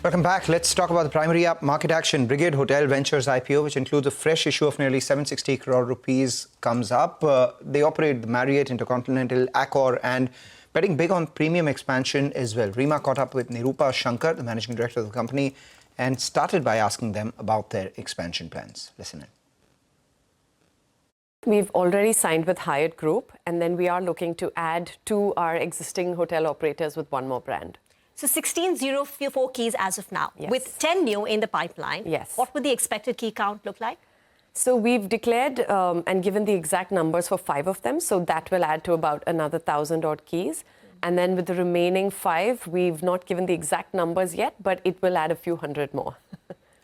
Welcome back. Let's talk about the primary market action. Brigade Hotel Ventures IPO, which includes a fresh issue of nearly 760 crore rupees, comes up. They operate the Marriott, Intercontinental, Accor, and betting big on premium expansion as well. Reema caught up with Nirupa, Shankar, the managing director of the company, and started by asking them about their expansion plans. Listen in. We've already signed with Hyatt Group, and then we are looking to add to our existing hotel operators with one more brand. So 1604 keys as of now, Yes. with 10 new in the pipeline. Yes. What would the expected key count look like? So we've declared and given the exact numbers for 5 of them. So that will add to about another 1,000 odd keys. And then with the remaining 5, we've not given the exact numbers yet, but it will add a few hundred more.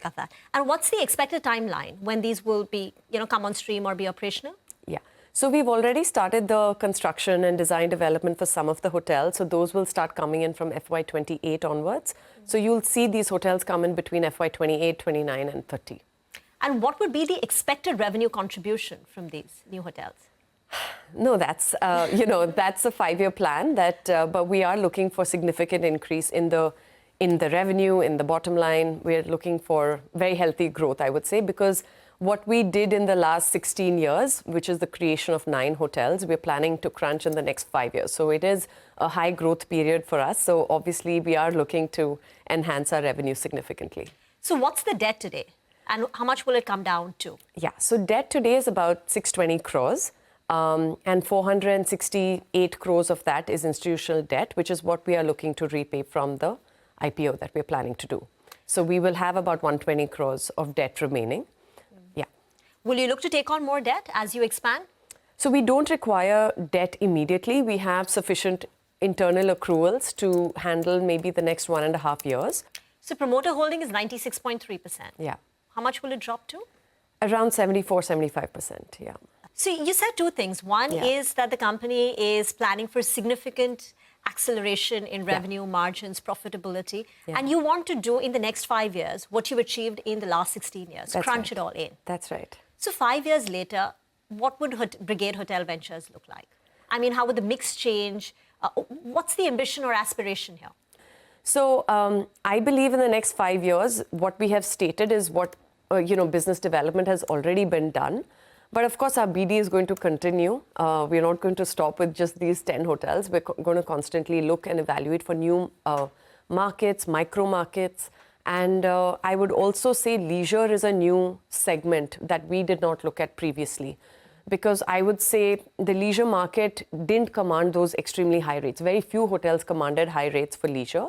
Got that. And what's the expected timeline when these will be, come on stream or be operational? Yeah. So we've already started the construction and design development for some of the hotels. So those will start coming in from FY28 onwards. So you'll see these hotels come in between FY28, 29 and 30. And what would be the expected revenue contribution from these new hotels? No, that's, that's a 5-year plan, but we are looking for significant increase in the revenue, in the bottom line. We're looking for very healthy growth, I would say, because what we did in the last 16 years, which is the creation of 9 hotels, we're planning to crunch in the next 5 years. So it is a high growth period for us. So obviously we are looking to enhance our revenue significantly. So what's the debt today? And how much will it come down to? Yeah, so debt today is about 620 crores. And 468 crores of that is institutional debt, which is what we are looking to repay from the IPO that we're planning to do. So we will have about 120 crores of debt remaining. Will you look to take on more debt as you expand? So we don't require debt immediately. We have sufficient internal accruals to handle maybe the next 1.5 years. So promoter holding is 96.3%. Yeah. How much will it drop to? Around 74-75%, yeah. So you said 2 things. One is that the company is planning for significant acceleration in revenue, margins, profitability. And you want to do in the next 5 years what you've achieved in the last 16 years, That's crunch right. it all in. That's right. So 5 years later, what would Brigade Hotel Ventures look like? I mean, how would the mix change? What's the ambition or aspiration here? So I believe in the next 5 years, what we have stated is what, business development has already been done. But of course, our BD is going to continue. We're not going to stop with just these 10 hotels. We're going to constantly look and evaluate for new markets, micro markets. And I would also say leisure is a new segment that we did not look at previously. Because I would say the leisure market didn't command those extremely high rates. Very few hotels commanded high rates for leisure.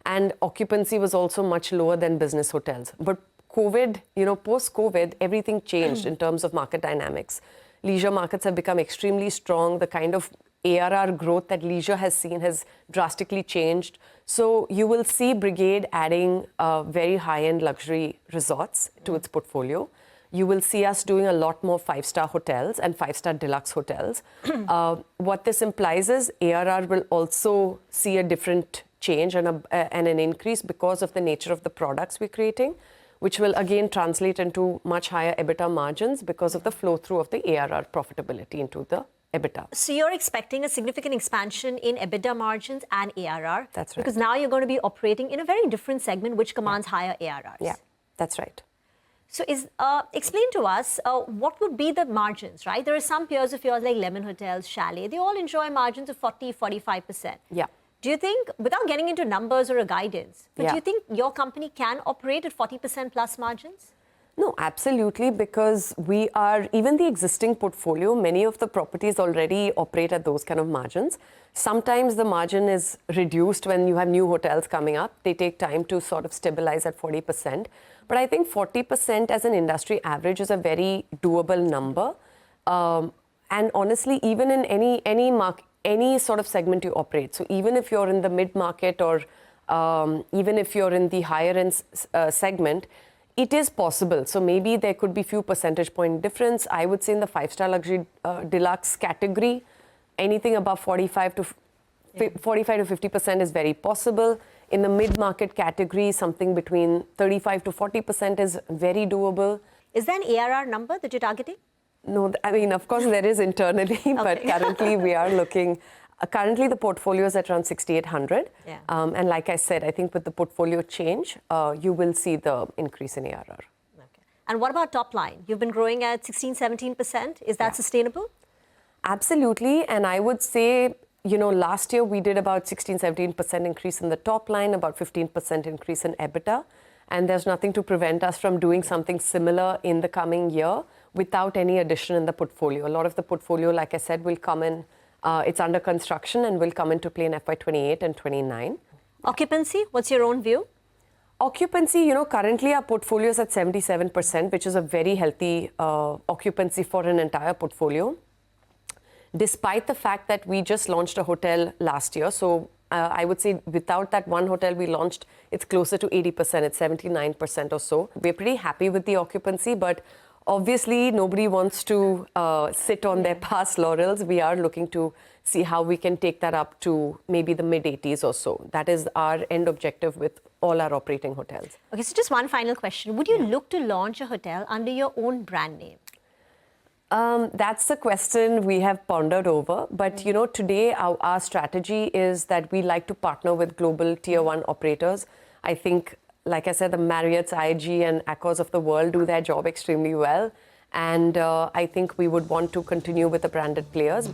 And occupancy was also much lower than business hotels. But COVID, post-COVID, everything changed in terms of market dynamics. Leisure markets have become extremely strong. The kind of ARR growth that leisure has seen has drastically changed. So you will see Brigade adding very high-end luxury resorts to its portfolio. You will see us doing a lot more 5-star hotels and 5-star deluxe hotels. What this implies is ARR will also see a different change and an increase because of the nature of the products we're creating, which will again translate into much higher EBITDA margins because of the flow through of the ARR profitability into the EBITDA. So you're expecting a significant expansion in EBITDA margins and ARR. That's right. Because now you're going to be operating in a very different segment which commands higher ARRs. Yeah, that's right. So explain to us what would be the margins, right? There are some peers of yours like Lemon Hotels, Chalet. They all enjoy margins of 40-45%. Yeah. Do you think, without getting into numbers or a guidance, but do you think your company can operate at 40% plus margins? No, absolutely, because we are, even the existing portfolio, many of the properties already operate at those kind of margins. Sometimes the margin is reduced when you have new hotels coming up. They take time to sort of stabilize at 40%. But I think 40% as an industry average is a very doable number. And honestly, even in any sort of segment you operate, so even if you're in the mid-market or even if you're in the higher-end segment, it is possible. So maybe there could be few percentage point difference. I would say in the 5-star luxury deluxe category, anything above 45 to 50% is very possible. In the mid-market category, something between 35 to 40% is very doable. Is there an ARR number that you're targeting? No, I mean, of course, there is internally, but currently we are looking Currently, the portfolio is at around 6,800. Yeah. And like I said, I think with the portfolio change, you will see the increase in ARR. Okay. And what about top line? You've been growing at 16, 17%. Is that sustainable? Absolutely. And I would say, you know, last year we did about 16, 17% increase in the top line, about 15% increase in EBITDA. And there's nothing to prevent us from doing something similar in the coming year without any addition in the portfolio. A lot of the portfolio, like I said, will come in, it's under construction and will come into play in FY28 and 29. Occupancy, what's your own view? Occupancy, you know, currently our portfolio is at 77%, which is a very healthy occupancy for an entire portfolio. Despite the fact that we just launched a hotel last year. So I would say without that one hotel we launched, it's closer to 80%, it's 79% or so. We're pretty happy with the occupancy, but obviously nobody wants to sit on their past laurels. We are looking to see how we can take that up to maybe the mid-80s or so. That is our end objective with all our operating hotels. Okay, so just one final question. Would you look to launch a hotel under your own brand name? That's the question we have pondered over. But, you know, today our strategy is that we like to partner with global tier one operators. I think, like I said, the Marriott's, IHG and Accors of the world do their job extremely well. And I think we would want to continue with the branded players.